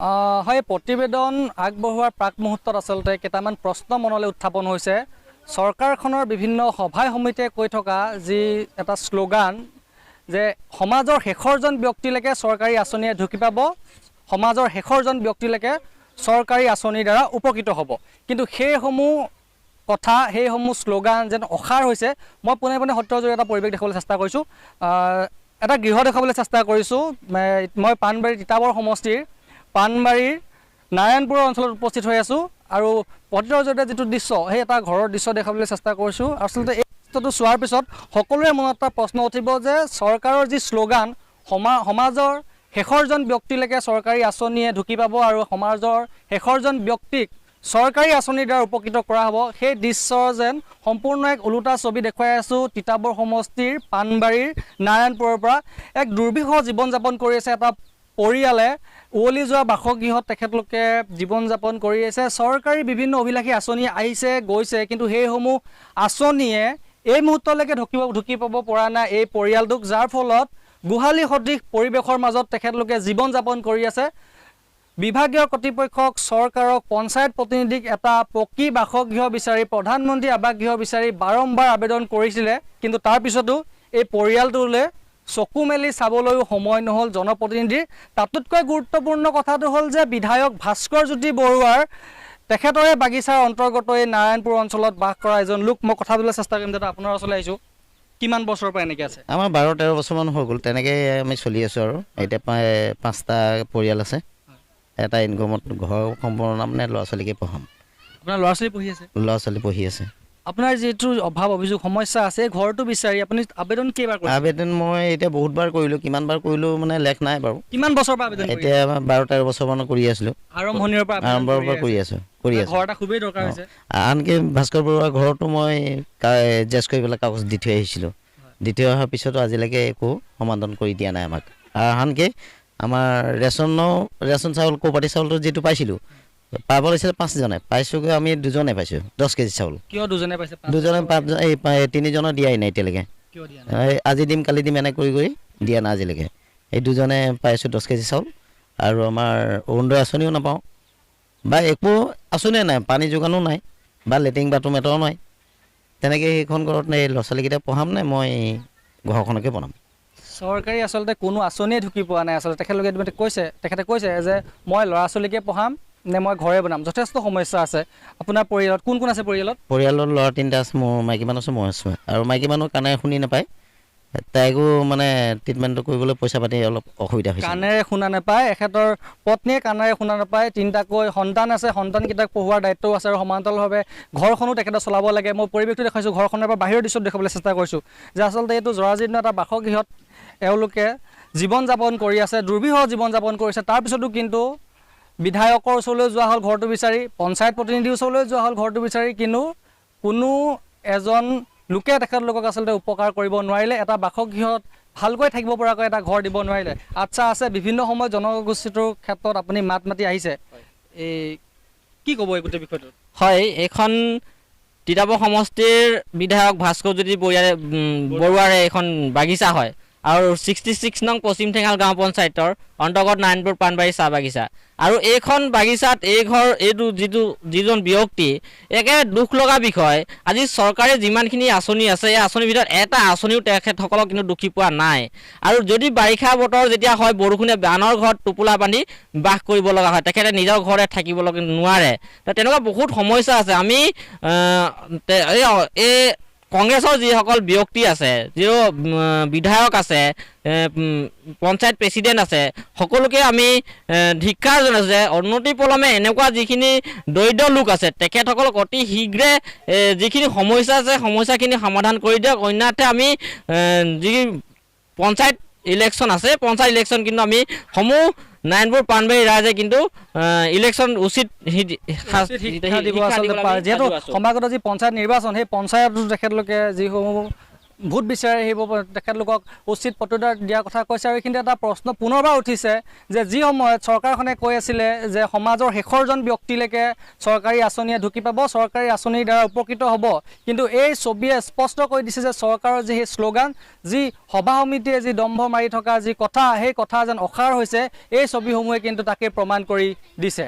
হয়, প্ৰতিবেদন আগবঢ়োৱাৰ প্ৰাক মুহূৰ্তত আচলতে কেইটামান প্ৰশ্ন মনলৈ উত্থাপন হৈছে। চৰকাৰখনৰ বিভিন্ন সভাই সমিতিয়ে কৈ থকা যি এটা শ্লোগান যে সমাজৰ শেষৰজন ব্যক্তিলৈকে চৰকাৰী আঁচনিয়ে ঢুকি পাব, সমাজৰ শেষৰজন ব্যক্তিলৈকে চৰকাৰী আঁচনিৰ দ্বাৰা উপকৃত হ'ব। কিন্তু সেইসমূহ কথা, সেইসমূহ শ্লোগান যেন অসাৰ হৈছে। মই পোনে পোনে সত্যৰ জৰিয়তে এটা পৰিৱেশ দেখুৱাবলৈ চেষ্টা কৰিছোঁ, এটা গৃহ দেখুৱাবলৈ চেষ্টা কৰিছোঁ। মই পাণবাৰী তিতাবৰ সমষ্টিৰ পাণবাৰীৰ নাৰায়ণপুৰৰ অঞ্চলত উপস্থিত হৈ আছোঁ আৰু প্ৰতিটোৰ জৰিয়তে যিটো দৃশ্য, সেই এটা ঘৰৰ দৃশ্য দেখাবলৈ চেষ্টা কৰিছোঁ। আচলতে এই দৃশ্যটো চোৱাৰ পিছত সকলোৰে মনত এটা প্ৰশ্ন উঠিব যে চৰকাৰৰ যি শ্লোগান সমাজৰ শেষৰজন ব্যক্তিলৈকে চৰকাৰী আঁচনিয়ে ঢুকি পাব আৰু সমাজৰ শেষৰজন ব্যক্তিক চৰকাৰী আঁচনিৰ দ্বাৰা উপকৃত কৰা হ'ব, সেই দৃশ্য যেন সম্পূৰ্ণ এক ওলোটা ছবি দেখুৱাই আছোঁ। তিতাবৰ সমষ্টিৰ পাণবাৰীৰ নাৰায়ণপুৰৰ পৰা এক দুৰ্বিষহ জীৱন যাপন কৰি আছে এটা পৰিয়ালে। উৱলি যোৱা বাসগৃহত তেখেতলোকে জীৱন যাপন কৰি আছে। চৰকাৰী বিভিন্ন অভিলাষী আঁচনি আহিছে গৈছে, কিন্তু সেইসমূহ আঁচনিয়ে এই মুহূৰ্তলৈকে ঢুকি পাব পৰা নাই এই পৰিয়ালটোক, যাৰ ফলত গোহালি সদৃশ পৰিৱেশৰ মাজত তেখেতলোকে জীৱন যাপন কৰি আছে। বিভাগীয় কৰ্তৃপক্ষক, চৰকাৰক, পঞ্চায়ত প্ৰতিনিধিক এটা পকী বাসগৃহ বিচাৰি, প্ৰধানমন্ত্ৰী আৱাস গৃহ বিচাৰি বাৰম্বাৰ আবেদন কৰিছিলে, কিন্তু তাৰ পিছতো এই পৰিয়ালটোলৈ চকু মেলি চাবলৈও সময় নহ'ল জনপ্ৰতিনিধিৰ। তাতোতকৈ গুৰুত্বপূৰ্ণ কথাটো হ'ল যে বিধায়ক ভাস্কৰ জ্যোতি বৰুৱাৰ তেখেতৰে বাগিচাৰ অন্তৰ্গত এই নাৰায়ণপুৰ অঞ্চলত বাস কৰা এজন লোক। মই কথা দিবলৈ চেষ্টা কৰিম, দাদা আপোনাৰ ওচৰলৈ আহিছোঁ। কিমান বছৰৰ পৰা এনেকৈ আছে? আমাৰ 12-13 বছৰমান হৈ গ'ল, তেনেকৈ আমি চলি আছোঁ আৰু এতিয়া প্ৰায় 5টা পৰিয়াল আছে। এটা ইনকমত ঘৰ সম্পূৰ্ণ মানে ল'ৰা ছোৱালীকে পঢ়াম। আপোনাৰ ল'ৰা ছোৱালী পঢ়ি আছে? ল'ৰা ছোৱালী পঢ়ি আছে। আপোনাৰ যিটো অভাৱ অভিযোগ সমস্যা আছে, ঘৰটো বিচাৰি আপুনি আবেদন কেইবাৰ কৰিছে? আবেদন মই এতিয়া বহুতবাৰ কৰিলোঁ, কিমানবাৰ কৰিলোঁ মানে লেখ নাই বাৰু। কিমান বছৰৰ পৰা আবেদন? এতিয়া 12-13 বছৰমানৰ কৰি আছিলোঁ, আৰম্ভণিৰ পৰা কৰি আছোঁ। ঘৰ এটা খুবেই দৰকাৰ হৈছে। আনকি ভাস্কৰ বৰুৱাৰ ঘৰতো মই জেষ্ট কৰি পেলাই কাগজ দি থৈ আহিছিলোঁ। দি থৈ অহাৰ পিছতো আজিলৈকে একো সমাধান কৰি দিয়া নাই আমাক। আৰু আনকি আমাৰ ৰেচন চাউল, ক'পাৰটিভ চাউলটো যিটো পাইছিলোঁ, পাব লাগিছিলে 5জনে, পাইছোঁগৈ আমি 2জনে পাইছোঁ 10 কেজি চাউল। কিয় 2জনে পাইছে? 2জনে 5জন, এই 3জনৰ দিয়াই নাই এতিয়ালৈকে। কিয় দিয়া নাই? আজি দিম কালি দিম এনেকৈ কৰি দিয়া নাই আজিলৈকে। এই 2জনে পাইছোঁ 10 কেজি চাউল। আৰু আমাৰ অৰুণোদয় আঁচনিও নাপাওঁ বা একো আঁচনিয়ে নাই, পানী যোগানো নাই বা লেট্ৰিন বাথৰুম এটাও নাই। তেনেকৈ সেইখন ঘৰত এই ল'ৰা ছোৱালীকেইটা পঢ়াম নে মই ঘৰখনকে বনাম? চৰকাৰী আচলতে কোনো আঁচনিয়ে ঢুকি পোৱা নাই। আচলতে তেখেতে কৈছে যে মই ল'ৰা ছোৱালীকে পঢ়াম নে মই ঘৰে বনাম। যথেষ্ট সমস্যা আছে। আপোনাৰ পৰিয়ালত কোন কোন আছে? পৰিয়ালত ল'ৰা 3টা আছে, মোৰ মাইকী মানুহ আছে, মই আছোঁ। আৰু মাইকী মানুহ কাণেৰে শুনি নাপায়, তাইকো মানে ট্ৰিটমেণ্টটো কৰিবলৈ পইচা পাতি অলপ অসুবিধা হৈছে। কাণেৰে শুনা নাপায়, এখেতৰ পত্নীয়ে কাণেৰে শুনা নাপায়। 3টাকৈ সন্তান আছে, সন্তানকেইটাক পঢ়োৱাৰ দায়িত্বও আছে আৰু সমান্তৰালভাৱে ঘৰখনো তেখেতে চলাব লাগে। মই পৰিৱেশটো দেখুৱাইছোঁ, ঘৰখনৰ পৰা বাহিৰৰ দৃশ্যত দেখুৱাবলৈ চেষ্টা কৰিছোঁ যে আচলতে এইটো জৰাজীৰ্ণ এটা বাসগৃহত এওঁলোকে জীৱন যাপন কৰি আছে, দুৰ্বিষহ জীৱন যাপন কৰিছে। তাৰপিছতো কিন্তু বিধায়কৰ ওচৰলৈ যোৱা হ'ল ঘৰটো বিচাৰি, পঞ্চায়ত প্ৰতিনিধিৰ ওচৰলৈ যোৱা হ'ল ঘৰটো বিচাৰি, কিন্তু কোনো এজন লোকে তেখেতলোকক আচলতে উপকাৰ কৰিব নোৱাৰিলে। এটা বাসগৃহত ভালকৈ থাকিব পৰাকৈ এটা ঘৰ দিব নোৱাৰিলে। আচ্ছা আছে, বিভিন্ন সময়ত জনগোষ্ঠীটোৰ ক্ষেত্ৰত আপুনি মাত মাতি আহিছে, এই কি ক'ব এই গোটেই বিষয়টোত? হয়, এইখন তিতাবৰ সমষ্টিৰ বিধায়ক ভাস্কৰ জ্যোতি বৰুৱাৰে এইখন বাগিচা হয় আৰু 66 নং পশ্চিম ঠেঙাল গাঁও পঞ্চায়তৰ অন্তৰ্গত নাৰায়ণপুৰ পাণবাৰী চাহ বাগিচা। আৰু এইখন বাগিচাত এইটো যিজন ব্যক্তি, একে দুখ লগা বিষয়, আজি চৰকাৰে যিমানখিনি আঁচনি আছে, এই আঁচনিৰ ভিতৰত এটা আঁচনিও তেখেতসকলক কিন্তু দুখী পোৱা নাই। আৰু যদি বাৰিষা বতৰ যেতিয়া হয়, বৰষুণে আনৰ ঘৰত টোপোলা বান্ধি বাস কৰিব লগা হয়, তেখেতে নিজৰ ঘৰতে থাকিব নোৱাৰে। তেনেকুৱা বহুত সমস্যা আছে। আমি এই কংগ্ৰেছৰ যিসকল ব্যক্তি আছে, যি বিধায়ক আছে, পঞ্চায়ত প্ৰেচিডেণ্ট আছে, সকলোকে আমি ধিক্কাৰ জনাইছোঁ যে অনতিপলমে এনেকুৱা যিখিনি দৰিদ্ৰ লোক আছে তেখেতসকলক অতি শীঘ্ৰে যিখিনি সমস্যা আছে সমস্যাখিনি সমাধান কৰি দিয়ক। অন্যথা আমি যি পঞ্চায়ত ইলেকশ্যন আছে, পঞ্চায়ত ইলেকশ্যন কিন্তু আমি নাৰায়ণপুৰ পাণবাৰী ৰাইজে কিন্তু ইলেকশ্যন উচিত দিব। আচলতে যিহেতু সমাগত যি পঞ্চায়ত নিৰ্বাচন, সেই পঞ্চায়তো তেখেতলোকে যিসমূহ ভোট বিচাৰি আহিব তেখেতলোকক উচিত প্ৰত্যুত্তৰ দিয়াৰ কথা কৈছে আৰু এইখিনিতে এটা প্ৰশ্ন পুনৰবাৰ উঠিছে যে যি সময়ত চৰকাৰখনে কৈ আছিলে যে সমাজৰ শেষৰজন ব্যক্তিলৈকে চৰকাৰী আঁচনিয়ে ঢুকি পাব, চৰকাৰী আঁচনিৰ দ্বাৰা উপকৃত হ'ব, কিন্তু এই ছবিয়ে স্পষ্ট কৰি দিছে যে চৰকাৰৰ যি সেই শ্লোগান, যি সভা সমিতিয়ে যি দম্ভ মাৰি থকা যি কথা, সেই কথা যেন অসাৰ হৈছে, এই ছবিসমূহে কিন্তু তাকে প্ৰমাণ কৰি দিছে।